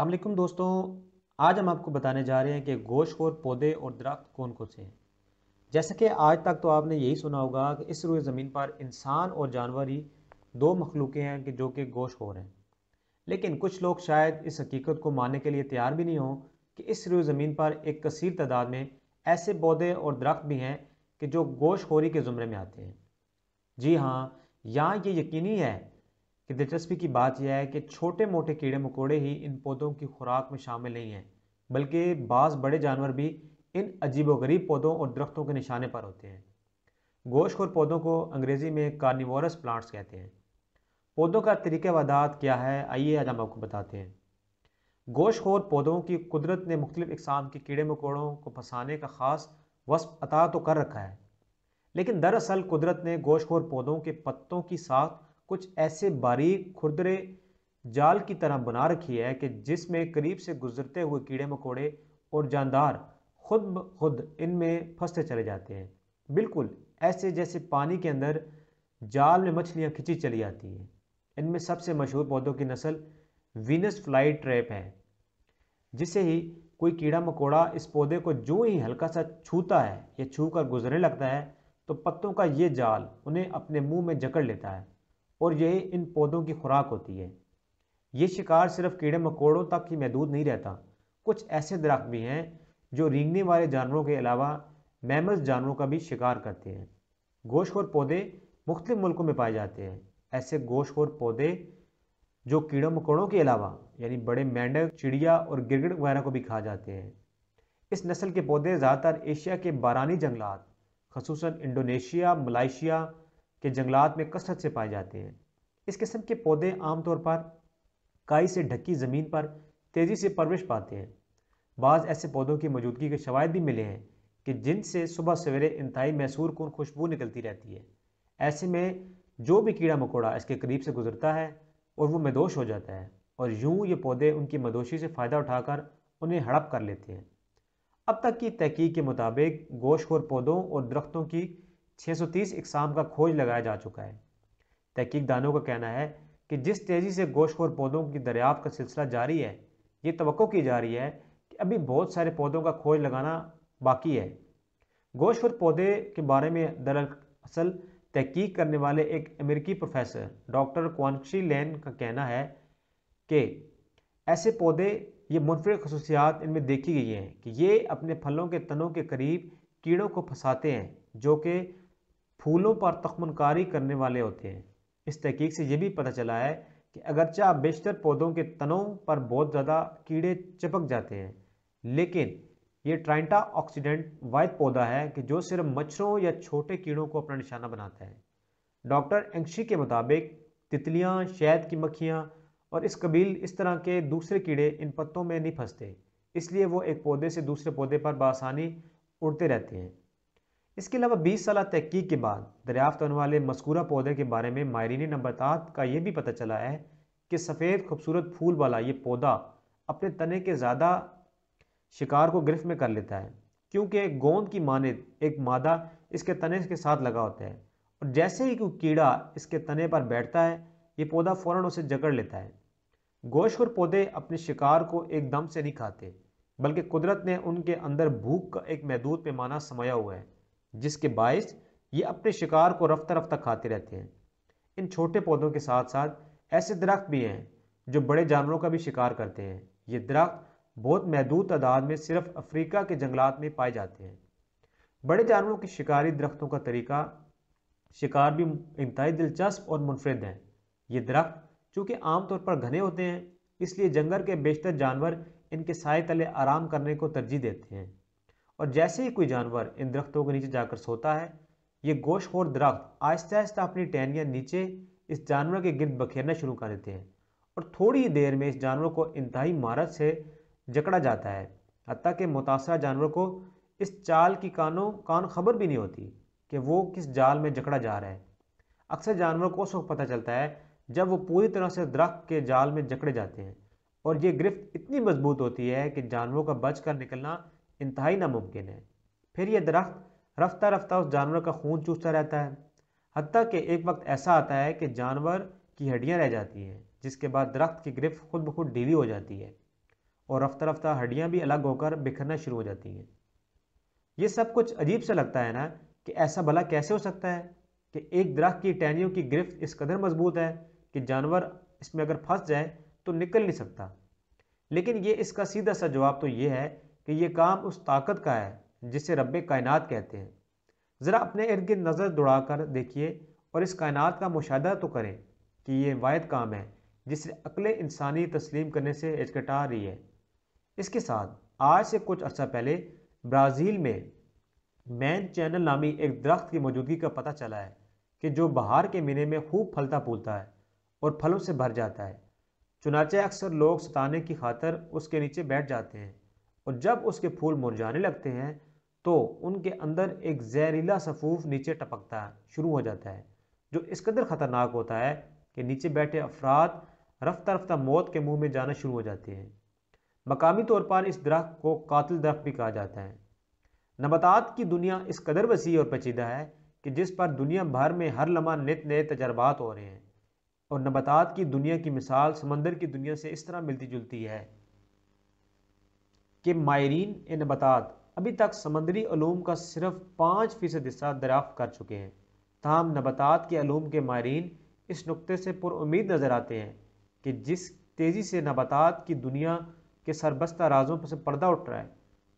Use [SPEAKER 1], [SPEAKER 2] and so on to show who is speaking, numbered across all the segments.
[SPEAKER 1] السلام علیکم دوستوں، آج ہم آپ کو بتانے جا رہے ہیں کہ گوشت خور پودے اور درخت کون کون سے ہیں۔ جیسا کہ آج تک تو آپ نے یہی سنا ہوگا کہ اس روئے زمین پر انسان اور جانور ہی دو مخلوقیں ہیں کہ جو کہ گوشت خور ہیں، لیکن کچھ لوگ شاید اس حقیقت کو ماننے کے لیے تیار بھی نہیں ہوں کہ اس روئے زمین پر ایک کثیر تعداد میں ایسے پودے اور درخت بھی ہیں کہ جو گوشت خوری کے زمرے میں آتے ہیں۔ جی ہاں، یہاں یہ یقینی ہے کہ دلچسپی کی بات یہ ہے کہ چھوٹے موٹے کیڑے مکوڑے ہی ان پودوں کی خوراک میں شامل نہیں ہیں، بلکہ بعض بڑے جانور بھی ان عجیب و غریب پودوں اور درختوں کے نشانے پر ہوتے ہیں۔ گوشت خور پودوں کو انگریزی میں کارنیورس پلانٹس کہتے ہیں۔ پودوں کا طریقہ وعداد کیا ہے، آئیے آج ہم آپ کو بتاتے ہیں۔ گوشت خور پودوں کی قدرت نے مختلف اقسام کے کیڑے مکوڑوں کو پھنسانے کا خاص وصف عطا تو کر رکھا ہے، لیکن دراصل قدرت نے گوشت خور پودوں کے پتوں کی ساخت کچھ ایسے باریک کھردرے جال کی طرح بنا رکھی ہے کہ جس میں قریب سے گزرتے ہوئے کیڑے مکوڑے اور جاندار خود بخود ان میں پھنستے چلے جاتے ہیں، بالکل ایسے جیسے پانی کے اندر جال میں مچھلیاں کھچی چلی جاتی ہیں۔ ان میں سب سے مشہور پودوں کی نسل وینس فلائی ٹریپ ہے، جسے ہی کوئی کیڑا مکوڑا اس پودے کو جو ہی ہلکا سا چھوتا ہے یا چھو کر گزرنے لگتا ہے تو پتوں کا یہ جال انہیں اپنے منہ میں جکڑ لیتا ہے، اور یہ ان پودوں کی خوراک ہوتی ہے۔ یہ شکار صرف کیڑے مکوڑوں تک ہی محدود نہیں رہتا، کچھ ایسے درخت بھی ہیں جو رینگنے والے جانوروں کے علاوہ میمز جانوروں کا بھی شکار کرتے ہیں۔ گوشت خور پودے مختلف ملکوں میں پائے جاتے ہیں۔ ایسے گوشت خور پودے جو کیڑوں مکوڑوں کے علاوہ یعنی بڑے مینڈک، چڑیا اور گرگٹ وغیرہ کو بھی کھا جاتے ہیں۔ اس نسل کے پودے زیادہ تر ایشیا کے بارانی جنگلات، خصوصاً انڈونیشیا، ملائیشیا کے جنگلات میں کثرت سے پائے جاتے ہیں۔ اس قسم کے پودے عام طور پر کائی سے ڈھکی زمین پر تیزی سے پرورش پاتے ہیں۔ بعض ایسے پودوں کی موجودگی کے شواہد بھی ملے ہیں کہ جن سے صبح سویرے انتہائی محصور کن خوشبو نکلتی رہتی ہے۔ ایسے میں جو بھی کیڑا مکوڑا اس کے قریب سے گزرتا ہے اور وہ مدوش ہو جاتا ہے، اور یوں یہ پودے ان کی مدوشی سے فائدہ اٹھا کر انہیں ہڑپ کر لیتے ہیں۔ اب تک کی تحقیق کے مطابق گوشت خور پودوں اور درختوں کی 630 اقسام کا کھوج لگایا جا چکا ہے۔ تحقیق دانوں کا کہنا ہے کہ جس تیزی سے گوشت خور پودوں کی دریافت کا سلسلہ جاری ہے، یہ توقع کی جا رہی ہے کہ ابھی بہت سارے پودوں کا کھوج لگانا باقی ہے۔ گوشت خور پودے کے بارے میں دراصل تحقیق کرنے والے ایک امریکی پروفیسر ڈاکٹر کوانکشی لین کا کہنا ہے کہ ایسے پودے یہ منفرد خصوصیات ان میں دیکھی گئی ہیں کہ یہ اپنے پھلوں کے تنوں کے قریب کیڑوں کو پھنساتے ہیں جو کہ پھولوں پر تخمن کاری کرنے والے ہوتے ہیں۔ اس تحقیق سے یہ بھی پتہ چلا ہے کہ اگرچہ بیشتر پودوں کے تنوں پر بہت زیادہ کیڑے چپک جاتے ہیں، لیکن یہ ٹرائنٹا آکسیڈنٹ واحد پودا ہے کہ جو صرف مچھروں یا چھوٹے کیڑوں کو اپنا نشانہ بناتا ہے۔ ڈاکٹر انگشی کے مطابق تتلیاں، شہد کی مکھیاں اور اس قبیل اس طرح کے دوسرے کیڑے ان پتوں میں نہیں پھنستے، اس لیے وہ ایک پودے سے دوسرے پودے پر بآسانی اڑتے رہتے ہیں۔ اس کے علاوہ 20 سالہ تحقیق کے بعد دریافت ہونے والے مذکورہ پودے کے بارے میں ماہرین نباتات کا یہ بھی پتہ چلا ہے کہ سفید خوبصورت پھول والا یہ پودا اپنے تنے کے زیادہ شکار کو گرفت میں کر لیتا ہے، کیونکہ گوند کی مانند ایک مادہ اس کے تنے کے ساتھ لگا ہوتا ہے، اور جیسے ہی کوئی کیڑا اس کے تنے پر بیٹھتا ہے یہ پودا فوراً اسے جکڑ لیتا ہے۔ گوشت خور پودے اپنے شکار کو ایک دم سے نہیں کھاتے، بلکہ قدرت نے ان کے اندر بھوک کا ایک محدود پیمانہ سمایا ہوا ہے، جس کے باعث یہ اپنے شکار کو رفتہ رفتہ کھاتے رہتے ہیں۔ ان چھوٹے پودوں کے ساتھ ساتھ ایسے درخت بھی ہیں جو بڑے جانوروں کا بھی شکار کرتے ہیں۔ یہ درخت بہت محدود تعداد میں صرف افریقہ کے جنگلات میں پائے جاتے ہیں۔ بڑے جانوروں کی شکاری درختوں کا طریقہ شکار بھی انتہائی دلچسپ اور منفرد ہے۔ یہ درخت چونکہ عام طور پر گھنے ہوتے ہیں، اس لیے جنگل کے بیشتر جانور ان کے سائے تلے آرام کرنے کو ترجیح دیتے ہیں، اور جیسے ہی کوئی جانور ان درختوں کے نیچے جا کر سوتا ہے، یہ گوشت خور درخت آہستہ آہستہ اپنی ٹہنیاں نیچے اس جانور کے گرد بکھیرنا شروع کر دیتے ہیں، اور تھوڑی ہی دیر میں اس جانور کو انتہائی مہارت سے جکڑا جاتا ہے، حتیٰ کہ متاثرہ جانور کو اس چال کی کان خبر بھی نہیں ہوتی کہ وہ کس جال میں جکڑا جا رہا ہے۔ اکثر جانور کو اس وقت پتہ چلتا ہے جب وہ پوری طرح سے درخت کے جال میں جکڑے جاتے ہیں، اور یہ گرفت اتنی مضبوط ہوتی ہے کہ جانوروں کا بچ کر نکلنا انتہائی ناممکن ہے۔ پھر یہ درخت رفتہ رفتہ اس جانور کا خون چوستا رہتا ہے، حتیٰ کہ ایک وقت ایسا آتا ہے کہ جانور کی ہڈیاں رہ جاتی ہیں، جس کے بعد درخت کی گرفت خود بخود ڈھیلی ہو جاتی ہے۔ اور رفتہ رفتہ ہڈیاں بھی الگ ہو کر بکھرنا شروع ہو جاتی ہیں۔ یہ سب کچھ عجیب سے لگتا ہے نا، کہ ایسا بھلا کیسے ہو سکتا ہے کہ ایک درخت کی ٹہنیوں کی گرفت اس قدر مضبوط ہے کہ جانور اس میں اگر پھنس جائے تو نکل نہیں سکتا۔ لیکن یہ اس کا سیدھا سا جواب تو یہ ہے کہ یہ کام اس طاقت کا ہے جسے رب کائنات کہتے ہیں۔ ذرا اپنے ارد گرد نظر دوڑا کر دیکھیے اور اس کائنات کا مشاہدہ تو کریں کہ یہ واحد کام ہے جسے عقل انسانی تسلیم کرنے سے ہچکٹا رہی ہے۔ اس کے ساتھ آج سے کچھ عرصہ پہلے برازیل میں مین چینل نامی ایک درخت کی موجودگی کا پتہ چلا ہے کہ جو بہار کے مہینے میں خوب پھلتا پھولتا ہے اور پھلوں سے بھر جاتا ہے۔ چنانچہ اکثر لوگ ستانے کی خاطر اس کے نیچے بیٹھ جاتے ہیں، اور جب اس کے پھول مرجھانے لگتے ہیں تو ان کے اندر ایک زہریلا سفوف نیچے ٹپکتا شروع ہو جاتا ہے، جو اس قدر خطرناک ہوتا ہے کہ نیچے بیٹھے افراد رفتہ رفتہ موت کے منہ میں جانا شروع ہو جاتے ہیں۔ مقامی طور پر اس درخت کو قاتل درخت بھی کہا جاتا ہے۔ نباتات کی دنیا اس قدر وسیع اور پیچیدہ ہے کہ جس پر دنیا بھر میں ہر لمحہ نت نئے تجربات ہو رہے ہیں، اور نباتات کی دنیا کی مثال سمندر کی دنیا سے اس طرح ملتی جلتی ہے کہ ماہرین نباتات ابھی تک سمندری علوم کا صرف 5% حصہ دریافت کر چکے ہیں۔ تاہم نباتات کے علوم کے ماہرین اس نقطے سے پر امید نظر آتے ہیں کہ جس تیزی سے نباتات کی دنیا کے سربستہ رازوں سے پردہ اٹھ رہا ہے،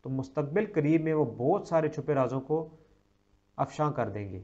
[SPEAKER 1] تو مستقبل قریب میں وہ بہت سارے چھپے رازوں کو افشاں کر دیں گے۔